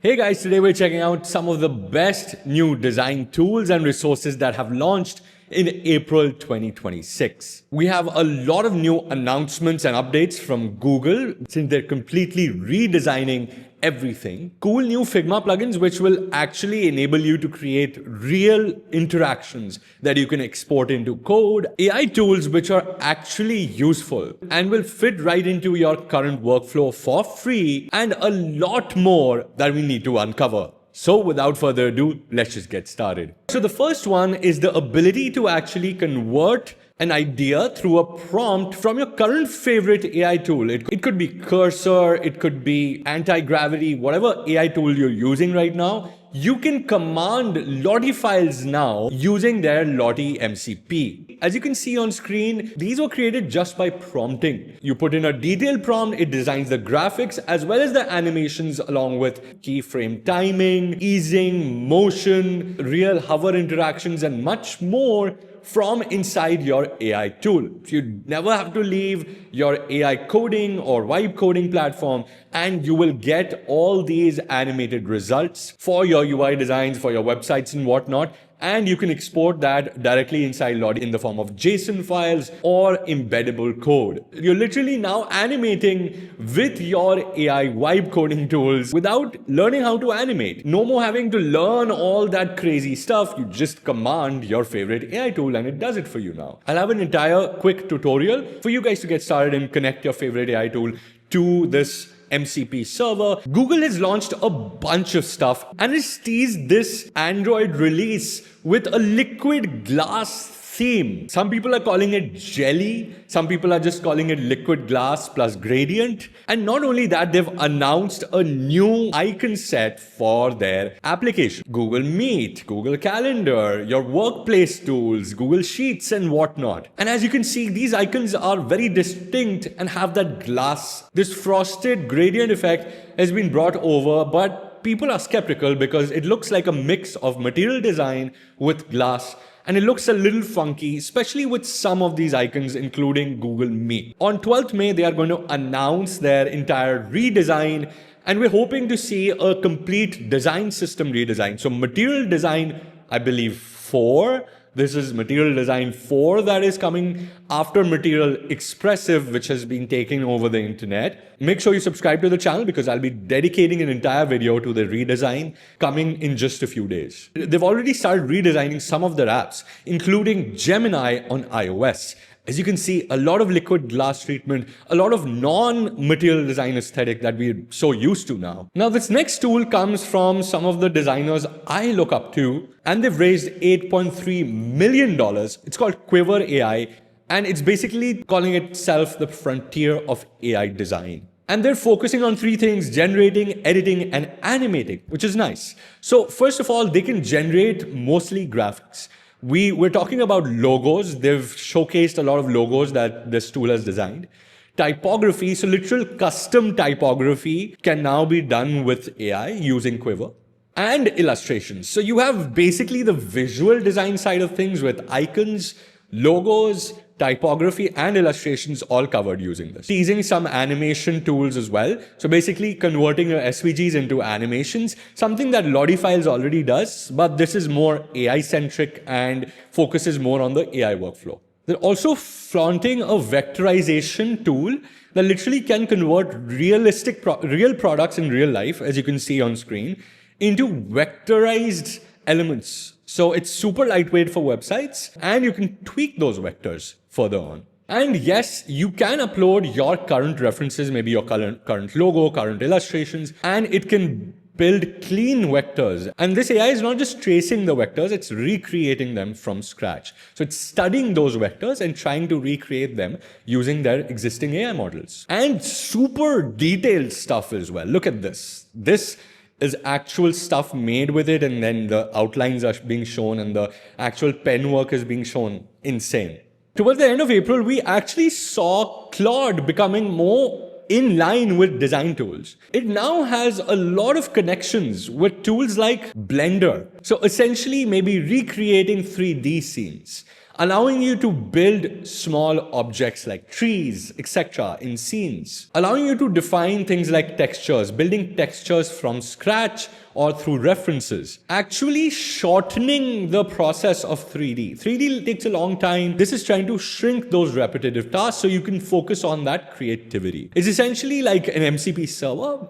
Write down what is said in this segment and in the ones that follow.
Hey guys, today we're checking out some of the best new design tools and resources that have launched in April 2026. We have a lot of new announcements and updates from Google since they're completely redesigning everything. Cool new Figma plugins which will actually enable you to create real interactions that you can export into code. AI tools which are actually useful and will fit right into your current workflow for free, and a lot more that we need to uncover. So without further ado, let's just get started. So the first one is the ability to actually convert an idea through a prompt from your current favorite AI tool. It could be Cursor, it could be anti-gravity, whatever AI tool you're using right now. You can command Lottie files now using their Lottie MCP. As you can see on screen, these were created just by prompting. You put in a detailed prompt, it designs the graphics as well as the animations along with keyframe timing, easing, motion, real hover interactions, and much more from inside your AI tool. So you never have to leave your AI coding or vibe coding platform, and you will get all these animated results for your UI designs, for your websites and whatnot. And you can export that directly inside Lottie in the form of JSON files or embeddable code. You're literally now animating with your AI vibe coding tools without learning how to animate. No more having to learn all that crazy stuff. You just command your favorite AI tool and it does it for you now. I'll have an entire quick tutorial for you guys to get started and connect your favorite AI tool to this MCP server. Google has launched a bunch of stuff and has teased this Android release with a liquid glass theme. Some people are calling it jelly. Some people are just calling it liquid glass plus gradient. And not only that, they've announced a new icon set for their application. Google Meet, Google Calendar, your workplace tools, Google Sheets and whatnot. And as you can see, these icons are very distinct and have that glass. This frosted gradient effect has been brought over, but people are skeptical because it looks like a mix of material design with glass. And it looks a little funky, especially with some of these icons, including Google Meet. On 12th May, they are going to announce their entire redesign, and we're hoping to see a complete design system redesign. So Material Design, I believe 4. This is Material Design 4 that is coming after Material Expressive, which has been taking over the internet. Make sure you subscribe to the channel because I'll be dedicating an entire video to the redesign coming in just a few days. They've already started redesigning some of their apps, including Gemini on iOS. As you can see, a lot of liquid glass treatment, a lot of non-material design aesthetic that we're so used to now. Now, this next tool comes from some of the designers I look up to, and they've raised $8.3 million. It's called Quiver AI, and it's basically calling itself the frontier of AI design. And they're focusing on 3 things: generating, editing, and animating, which is nice. So first of all, they can generate mostly graphics. We're talking about logos. They've showcased a lot of logos that this tool has designed. Typography, so literal custom typography can now be done with AI using Quiver. And illustrations. So you have basically the visual design side of things with icons, logos, typography, and illustrations all covered using this. Teasing some animation tools as well. So basically converting your SVGs into animations, something that Lottie files already does, but this is more AI centric and focuses more on the AI workflow. They're also flaunting a vectorization tool that literally can convert real products in real life, as you can see on screen, into vectorized elements. So it's super lightweight for websites, and you can tweak those vectors further on. And yes, you can upload your current references, maybe your current logo, current illustrations, and it can build clean vectors. And this AI is not just tracing the vectors, it's recreating them from scratch. So it's studying those vectors and trying to recreate them using their existing AI models. And super detailed stuff as well. Look at this. This is actual stuff made with it, and then the outlines are being shown and the actual pen work is being shown. Insane. Towards the end of April, we actually saw Claude becoming more in line with design tools. It now has a lot of connections with tools like Blender. So essentially maybe recreating 3D scenes. allowing you to build small objects like trees, etc. in scenes, allowing you to define things like textures, building textures from scratch or through references, actually shortening the process of 3D. 3D takes a long time. This is trying to shrink those repetitive tasks so you can focus on that creativity. It's essentially like an MCP server,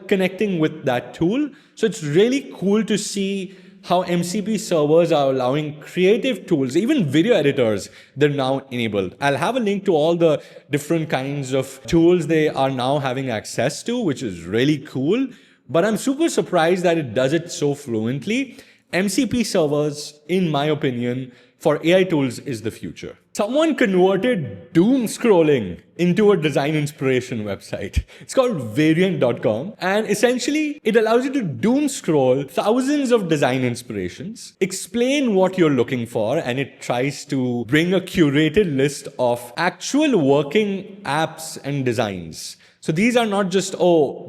connecting with that tool. So it's really cool to see how MCP servers are allowing creative tools, even video editors, they're now enabled. I'll have a link to all the different kinds of tools they are now having access to, which is really cool. But I'm super surprised that it does it so fluently. MCP servers, in my opinion, for AI tools is the future. Someone converted doom scrolling into a design inspiration website. It's called variant.com, and essentially it allows you to doom scroll thousands of design inspirations, explain what you're looking for, and it tries to bring a curated list of actual working apps and designs. So these are not just,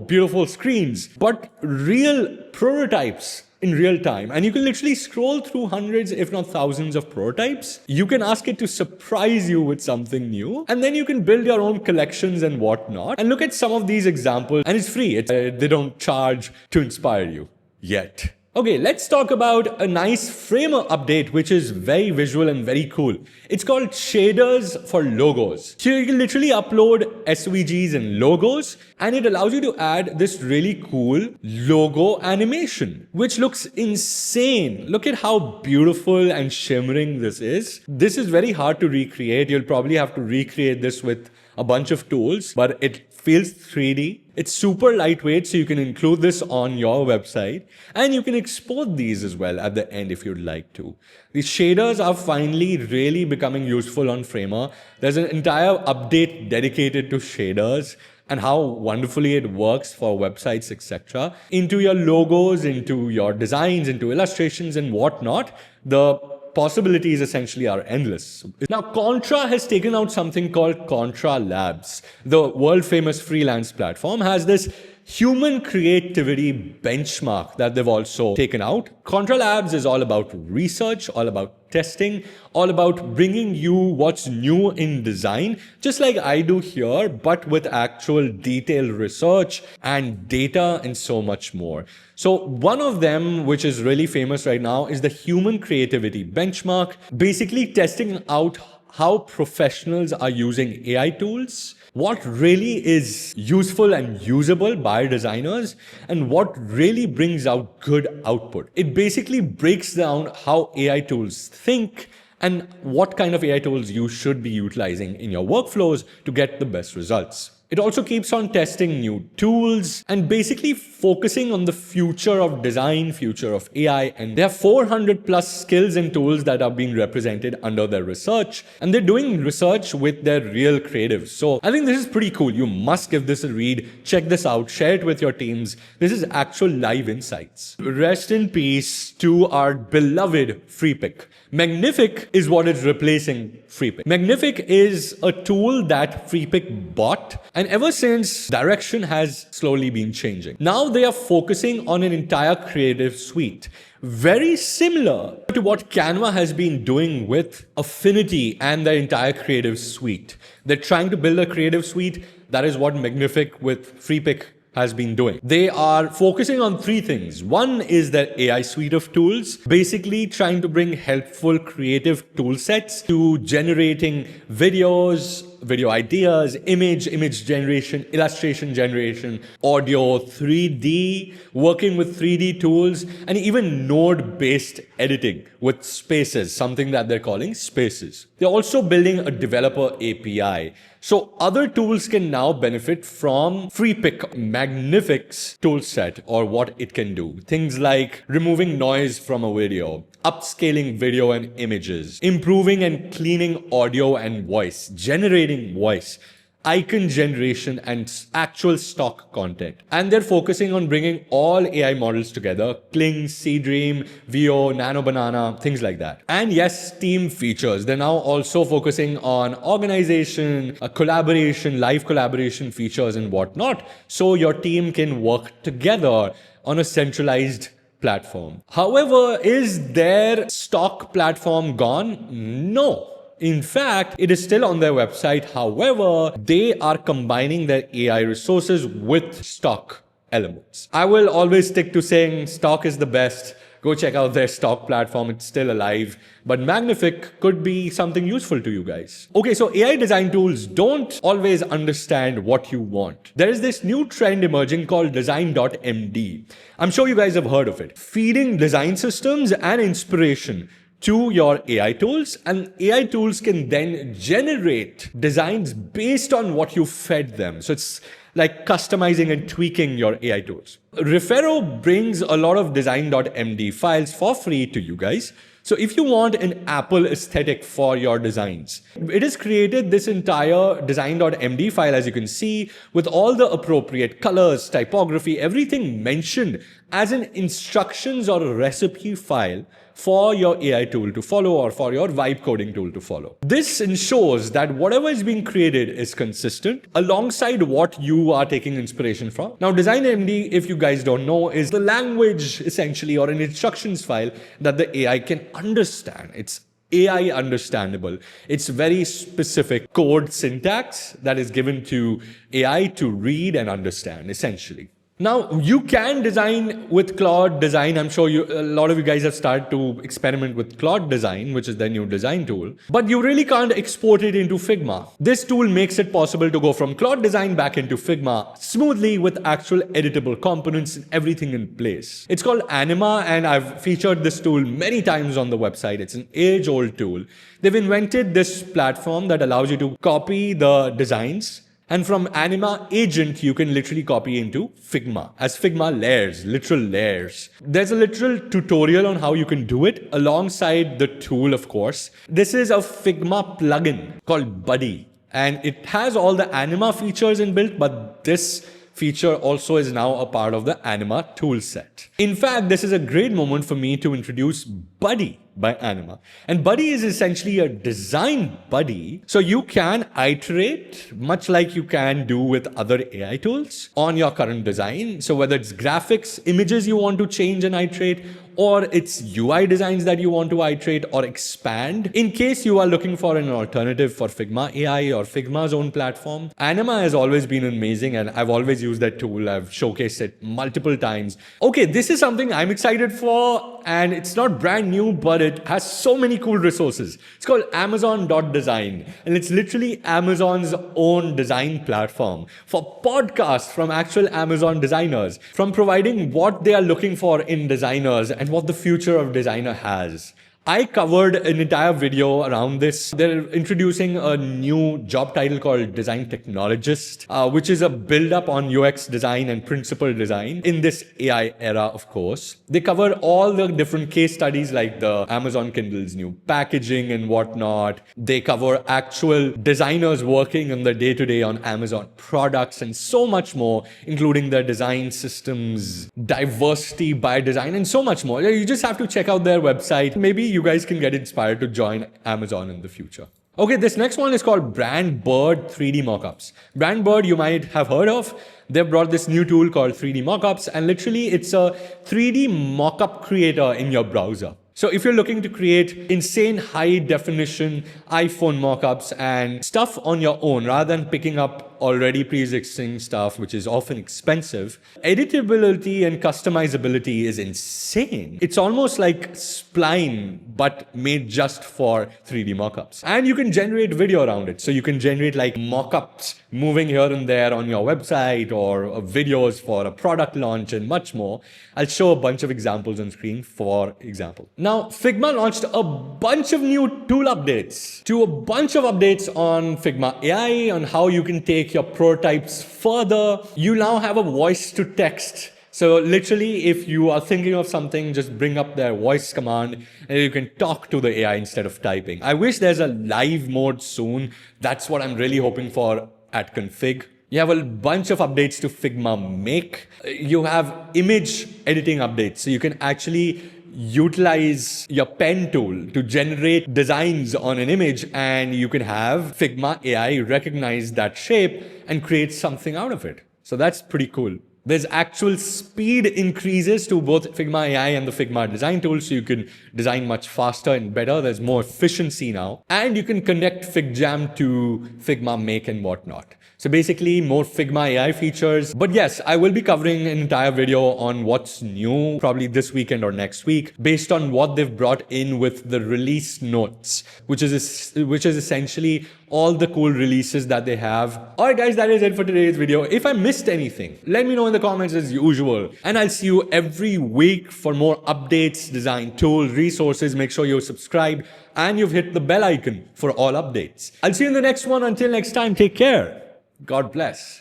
beautiful screens, but real prototypes in real time. And you can literally scroll through hundreds, if not thousands of prototypes. You can ask it to surprise you with something new. And then you can build your own collections and whatnot. And look at some of these examples. And it's free. They don't charge to inspire you yet. Okay, let's talk about a nice framer update, which is very visual and very cool. It's called shaders for logos. So you can literally upload SVGs and logos, and it allows you to add this really cool logo animation, which looks insane. Look at how beautiful and shimmering this is. This is very hard to recreate. You'll probably have to recreate this with a bunch of tools, but it feels 3D. It's super lightweight, so you can include this on your website, and you can export these as well at the end if you'd like to. These shaders are finally really becoming useful on Framer. There's an entire update dedicated to shaders and how wonderfully it works for websites, etc. Into your logos, into your designs, into illustrations and whatnot. The possibilities essentially are endless. Now, Contra has taken out something called Contra Labs. The world famous freelance platform has this human creativity benchmark that they've also taken out. Contra Labs is all about research, all about testing, all about bringing you what's new in design, just like I do here, but with actual detailed research and data and so much more. So one of them, which is really famous right now, is the human creativity benchmark, basically testing out how professionals are using AI tools, what really is useful and usable by designers, and what really brings out good output. It basically breaks down how AI tools think and what kind of AI tools you should be utilizing in your workflows to get the best results. It also keeps on testing new tools and basically focusing on the future of design, future of AI. And there are 400 plus skills and tools that are being represented under their research. And they're doing research with their real creatives. So I think this is pretty cool. You must give this a read. Check this out. Share it with your teams. This is actual live insights. Rest in peace to our beloved Freepik. Magnific is what is replacing Freepik. Magnific is a tool that Freepik bought, and ever since, direction has slowly been changing. Now they are focusing on an entire creative suite, very similar to what Canva has been doing with Affinity and their entire creative suite. They're trying to build a creative suite. That is what Magnific with Freepik has been doing. They are focusing on three things. One is their AI suite of tools, basically trying to bring helpful creative tool sets to generating videos, video ideas, image generation, illustration generation, audio, 3D, working with 3D tools, and even node-based editing with Spaces, something that they're calling Spaces. They're also building a developer API. So other tools can now benefit from Freepik Magnific's toolset or what it can do. Things like removing noise from a video, upscaling video and images, improving and cleaning audio and voice, generating voice, icon generation and actual stock content. And they're focusing on bringing all AI models together, Kling, Seedream, Veo, Nano Banana, things like that. And yes, team features. They're now also focusing on organization, collaboration, live collaboration features and whatnot. So your team can work together on a centralized platform. However, is their stock platform gone? No. In fact, it is still on their website. However, they are combining their AI resources with stock elements. I will always stick to saying stock is the best. Go check out their stock platform. It's still alive. But Magnific could be something useful to you guys. Okay, so AI design tools don't always understand what you want. There is this new trend emerging called Design.md. I'm sure you guys have heard of it. Feeding design systems and inspiration to your AI tools, and AI tools can then generate designs based on what you fed them. So it's like customizing and tweaking your AI tools. Refero brings a lot of design.md files for free to you guys. So if you want an Apple aesthetic for your designs, it has created this entire design.md file, as you can see, with all the appropriate colors, typography, everything mentioned as an instructions or a recipe file for your AI tool to follow or for your vibe coding tool to follow. This ensures that whatever is being created is consistent alongside what you are taking inspiration from. Now, DesignMD, if you guys don't know, is the language essentially or an instructions file that the AI can understand. It's AI understandable. It's very specific code syntax that is given to AI to read and understand, essentially. Now, you can design with Claude Design. I'm sure a lot of you guys have started to experiment with Claude Design, which is their new design tool. But you really can't export it into Figma. This tool makes it possible to go from Claude Design back into Figma smoothly with actual editable components and everything in place. It's called Anima, and I've featured this tool many times on the website. It's an age-old tool. They've invented this platform that allows you to copy the designs, and from Anima agent, you can literally copy into Figma as Figma layers, literal layers. There's a literal tutorial on how you can do it alongside the tool, of course. This is a Figma plugin called Buddy, and it has all the Anima features inbuilt, but this feature also is now a part of the Anima toolset. In fact, this is a great moment for me to introduce Buddy by Anima. And Buddy is essentially a design buddy. So you can iterate, much like you can do with other AI tools, on your current design. So whether it's graphics, images you want to change and iterate, or it's UI designs that you want to iterate or expand. In case you are looking for an alternative for Figma AI or Figma's own platform, Anima has always been amazing, and I've always used that tool. I've showcased it multiple times. Okay, this is something I'm excited for, and it's not brand new, but it has so many cool resources. It's called Amazon.design, and it's literally Amazon's own design platform for podcasts from actual Amazon designers, from providing what they are looking for in designers and what the future of designer has. I covered an entire video around this. They're introducing a new job title called Design Technologist, which is a build-up on UX design and principal design in this AI era, of course. They cover all the different case studies like the Amazon Kindle's new packaging and whatnot. They cover actual designers working on the day-to-day on Amazon products and so much more, including their design systems, diversity by design, and so much more. You just have to check out their website. Maybe you guys can get inspired to join Amazon in the future. Okay, this next one is called Brand Bird 3D Mockups. Brand Bird, you might have heard of. They've brought this new tool called 3D Mockups, and literally it's a 3D mockup creator in your browser. So if you're looking to create insane high definition iPhone mockups and stuff on your own, rather than picking up already pre-existing stuff, which is often expensive, editability and customizability is insane. It's almost like Spline, but made just for 3D mockups. And you can generate video around it. So you can generate like mockups moving here and there on your website, or videos for a product launch and much more. I'll show a bunch of examples on screen, for example. Now, Figma launched a bunch of new tool updates to a bunch of updates on Figma AI, on how you can take your prototypes further. You now have a voice to text. So literally, if you are thinking of something, just bring up their voice command and you can talk to the AI instead of typing. I wish there's a live mode soon. That's what I'm really hoping for at Config. You have a bunch of updates to Figma Make. You have image editing updates. So you can actually utilize your pen tool to generate designs on an image, and you can have Figma AI recognize that shape and create something out of it. So that's pretty cool. There's actual speed increases to both Figma AI and the Figma design tool, so you can design much faster and better. There's more efficiency now. And you can connect FigJam to Figma Make and whatnot. So basically more Figma AI features. But yes, I will be covering an entire video on what's new, probably this weekend or next week, based on what they've brought in with the release notes, which is essentially all the cool releases that they have. Alright guys, that is it for today's video. If I missed anything, let me know in the comments as usual. And I'll see you every week for more updates, design tools, resources. Make sure you're subscribed and you've hit the bell icon for all updates. I'll see you in the next one. Until next time, take care. God bless.